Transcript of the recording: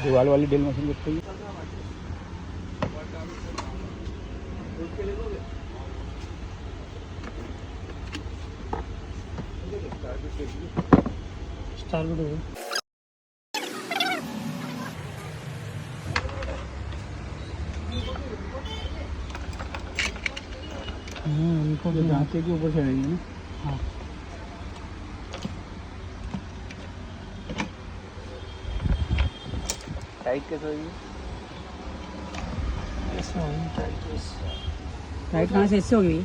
दीवार वाली drill machine कितनी की? स्टार भी दो। इनको जो ढांचे के ऊपर चढ़ेंगे ना। हाँ टाइट कैसे होगी? ऐसा होगी टाइट कहाँ से ऐसे होगी?